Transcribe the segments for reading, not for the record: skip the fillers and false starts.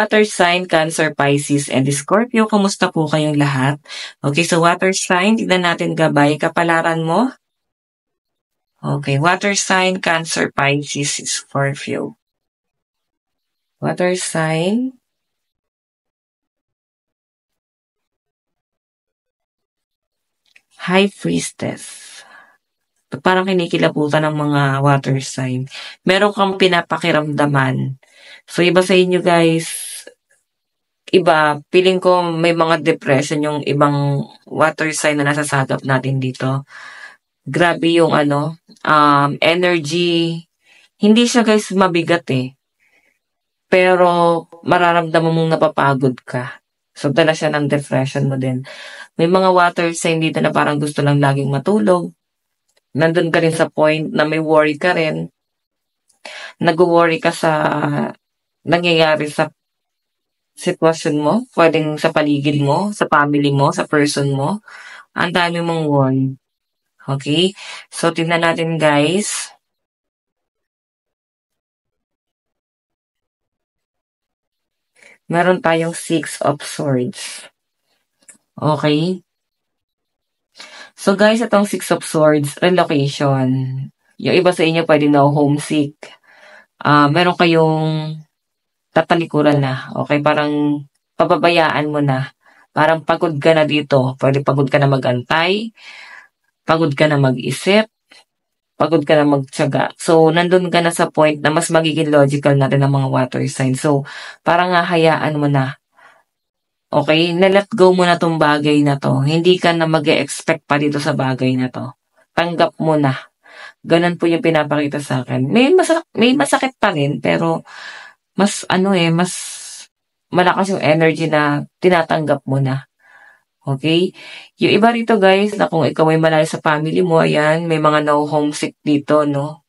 water sign, Cancer, Pisces, and Scorpio. Kumusta po kayong lahat? Okay, so water sign, tignan natin gabay. Kapalaran mo? Okay, water sign, Cancer, Pisces, Scorpio. Water sign. High Priestess. Parang kinikilabutan ng mga water sign. Meron kang pinapakiramdaman. So, iba sa inyo guys, iba, feeling ko may mga depression yung ibang water sign na nasasagap natin dito. Grabe yung energy. Hindi siya guys mabigat eh. Pero mararamdaman mong napapagod ka. So, dala siya ng depression mo din. May mga water sign dito na parang gusto lang laging matulog. Nandun ka rin sa point na may worry ka rin. Nag-worry ka sa nangyayari sa sitwasyon mo, pwedeng sa paligid mo, sa family mo, sa person mo. Ang dami mong worry. Okay? So, tingnan natin guys. Meron tayong 6 of Swords. Okay? So guys, itong 6 of Swords, relocation. Yung iba sa inyo pwede na homesick. Meron kayong tatalikuran na. Okay, parang pababayaan mo na. Parang pagod ka na dito. Pwede pagod ka na magantay. Pagod ka na mag-isip. Pagod ka na magtiyaga. So, nandun ka na sa point na mas magiging logical na rin ang mga water signs. So, parang hahayaan mo na. Okay, na-let go mo na tong bagay na to. Hindi ka na mag-e-expect pa dito sa bagay na to. Tanggap mo na. Ganun po yung pinapakita sa akin. May masakit pa rin, pero mas mas malakas yung energy na tinatanggap mo na. Okay? Yung iba rito guys, na kung ikaw ay malayo sa family mo, ayan, may mga no-homesick dito, no?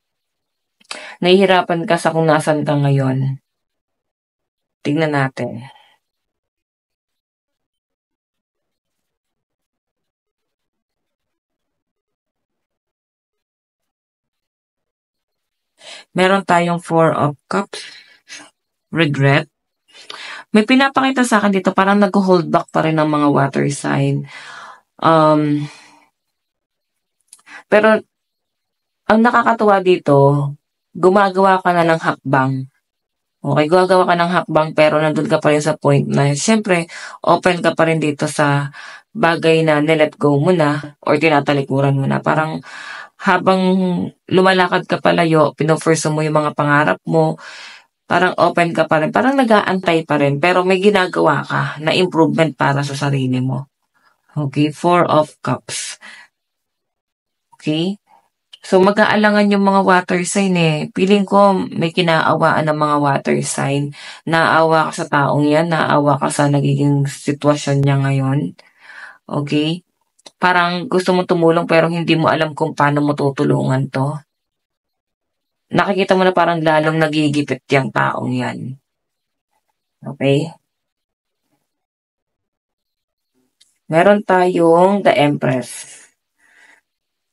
Nahihirapan ka sa kung nasan ka ngayon. Tingnan natin. Meron tayong 4 of Cups. Regret. May pinapakita sa akin dito, parang nag-hold back pa rin ng mga water sign. Pero, ang nakakatuwa dito, gumagawa ka na ng hakbang. Okay, gumagawa ka ng hakbang pero nandun ka pa rin sa point na, syempre, open ka pa rin dito sa bagay na nilet go mo na or tinatalikuran mo na. Parang, habang lumalakad ka palayo, pinofurso mo yung mga pangarap mo, parang open ka pa rin, parang nag-aantay pa rin, pero may ginagawa ka na improvement para sa sarili mo. Okay, 4 of Cups. Okay? So, mag-aalangan yung mga water sign eh. Feeling ko may kinaawaan ng mga water sign. Naawa ka sa taong yan, naawa ka sa nagiging sitwasyon niya ngayon. Okay? Parang gusto mo tumulong pero hindi mo alam kung paano mo tutulungan to. Nakikita mo na parang lalong nagigipit yung taong yan. Okay? Meron tayong The Empress.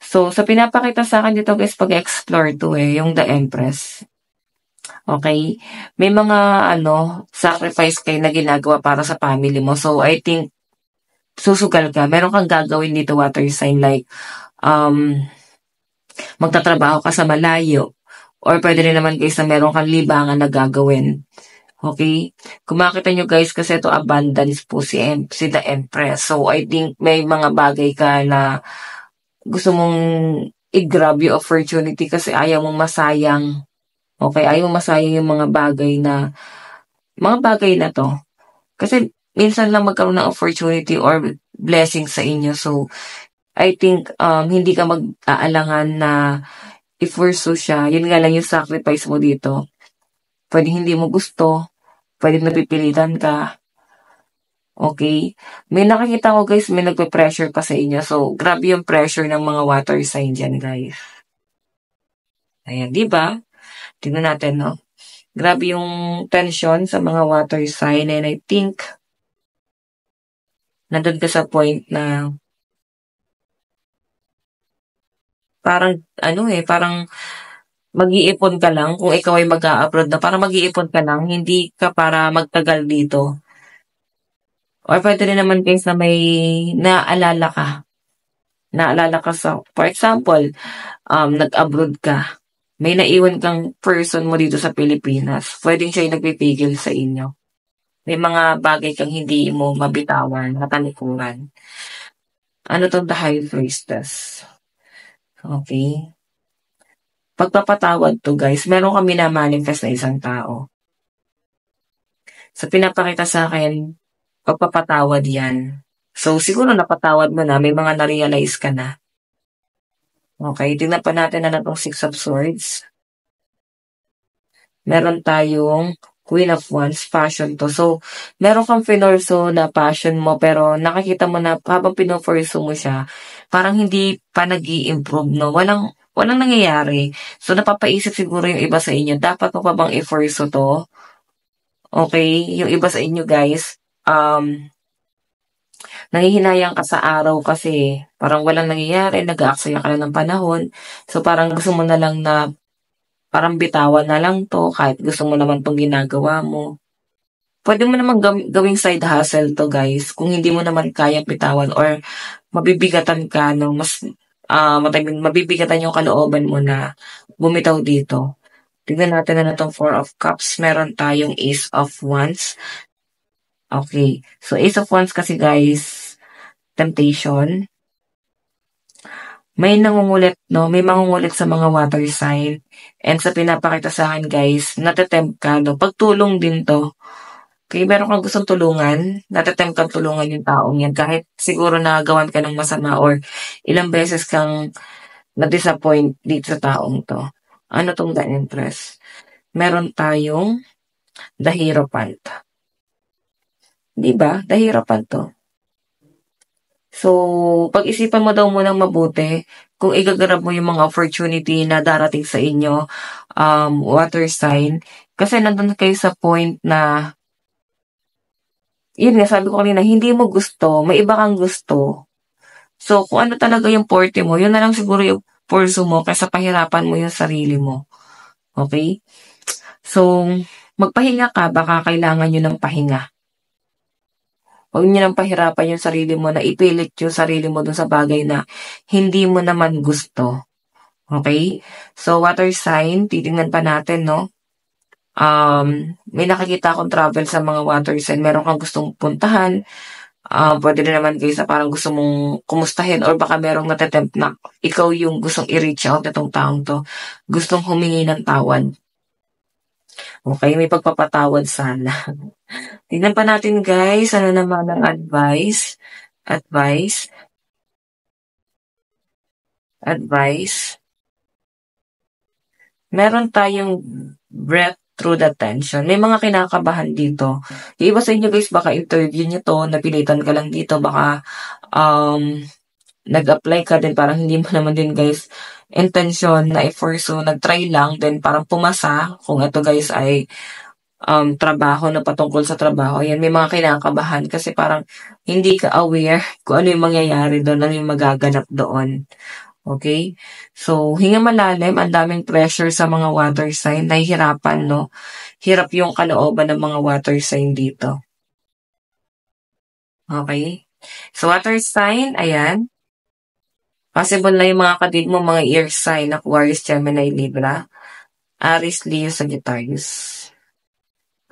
So, sa pinapakita sa akin dito guys, pag-explore to yung The Empress. Okay? May mga, sacrifice kayo na ginagawa para sa family mo. So, I think, susugal ka. Meron kang gagawin dito, water sign, like, magtatrabaho ka sa malayo. Or pwede rin naman guys na meron kang libangan na gagawin. Okay? Kung makita nyo guys, kasi ito abundance po si The Empress. So, I think may mga bagay ka na gusto mong i-grab yung opportunity kasi ayaw mong masayang. Okay? Ayaw mong masayang yung mga bagay na to. Kasi minsan lang magkaroon ng opportunity or blessing sa inyo. So, I think hindi ka mag-aalangan na i-pursue siya. Yun nga lang yung sacrifice mo dito. Pwede hindi mo gusto. Pwede napipilitan ka. Okay? May nakikita ko guys, may nagpe-pressure pa sa inyo. So, grabe yung pressure ng mga water sign dyan guys. Ayan, di ba? Tingnan natin, no? Grabe yung tension sa mga water sign and I think nandun ka sa point na parang, parang mag-iipon ka lang kung ikaw ay mag-a-abroad na, parang mag-iipon ka lang, hindi ka para magtagal dito. Or puwede rin naman guys na may naalala ka sa for example, nag-abroad ka, may naiwan kang person mo dito sa Pilipinas, puwedeng siya yung nagpipigil sa inyo. May mga bagay kang hindi mo mabitawan na talikuran. Ano 'tong The High Priestess? Okey. Pagpapatawad 'to guys, meron kang mina-manifest na isang tao. Sa pinapakita sa'kin, pagpapatawad 'yan. So, siguro napatawad mo na, may mga na-realize ka na. Okey, tignan pa natin ano 'tong Six of Swords. Meron tayong Queen of Wands, passion 'to. So, meron kang pinorso na passion mo pero nakikita mo na habang pino-pursue mo siya, parang hindi pa nag-i-improve 'no, walang nangyayari. So, napapaisip siguro yung iba sa inyo, dapat mo pa bang i-pursue 'to? Okey, yung iba sa inyo guys, nanghihinayang ka sa araw kasi parang walang nangyayari, nag-aaksaya ka lang ng panahon. So, parang gusto mo na lang na parang bitawan na lang 'to kahit gusto mo naman 'tong ginagawa mo. Puwede mo namang gawing side hustle 'to guys kung hindi mo naman kayang bitawan or mabibigatan ka ng what I mean, mabibigatan yung kalooban mo na bumitaw dito. Tignan natin ano 'tong Four of Cups, meron tayong Ace of Wands. Okey, so Ace of Wands kasi guys, temptation. May nangungulit 'no, may mangungulit sa mga water sign and sa pinapakita sa'kin guys, nate-tempt ka 'no, pagtulong din 'to. Okey, meron kang gustong tulungan, nate-tempt kang tulungan yung taong 'yan kahit siguro nagawan ka ng masama or ilang beses kang na-disappoint dito sa taong 'to. Ano 'tong The Empress? Meron tayong The Hierophant. 'Di ba, The Hierophant 'to. So, pag-isipan mo daw munang mabuti kung i-ga-grab mo yung mga opportunity na darating sa inyo, water sign. Kasi nandun kayo sa point na, yun nga sabi ko kanina, hindi mo gusto, may iba kang gusto. So, kung ano talaga yung forte mo, yun na lang siguro yung pursue mo kaysa pahirapan mo yung sarili mo, okey? So, magpahinga ka, baka kailangan niyo ng pahinga. Huwag niyo ng pahirapan yung sarili mo na ipilit yung sarili mo dun sa bagay na hindi mo naman gusto, okey? So, water sign, titingnan pa natin 'no. May nakikita akong travel sa mga water sign, meron kang gustong puntahan, puwede rin naman guys na parang gusto mong kumustahin or baka merong nate-tempt na ikaw yung gustong i-reach out nitong taong 'to, gustong humingi ng tawad. Okey, may pagpapatawad sana. Tignan pa natin guys, ano naman ang advice. Advice, advice. Meron tayong breath through the tension. May mga kinakabahan dito. Yung iba sa inyo guys baka interview niyo 'to, napilitan ka lang dito, baka, nag-apply ka din parang hindi mo naman din guys intensyon na i-pursue, nag-try lang then parang pumasa. Kung ito guys ay, trabaho na patungkol sa trabaho, ayan may mga kinakabahan kasi parang hindi ka aware kung ano yung mangyayari dun, ano yung magaganap doon. Okey? So, hinga malalim, ang daming pressure sa mga water sign, nahihirapan 'no? Hirap yung kalooban ng mga water sign dito. Okey? So, water sign, ayan. Possible na yung mga kadate mo, mga air sign, Aquarius, Gemini, Libra, Aries, Leo, Sagittarius.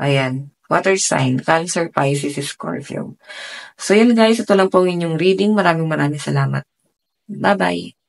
Ayan. Water sign, Cancer, Pisces, Scorpio. So, yun guys, ito lang po ang inyong reading. Maraming salamat. Bye-bye.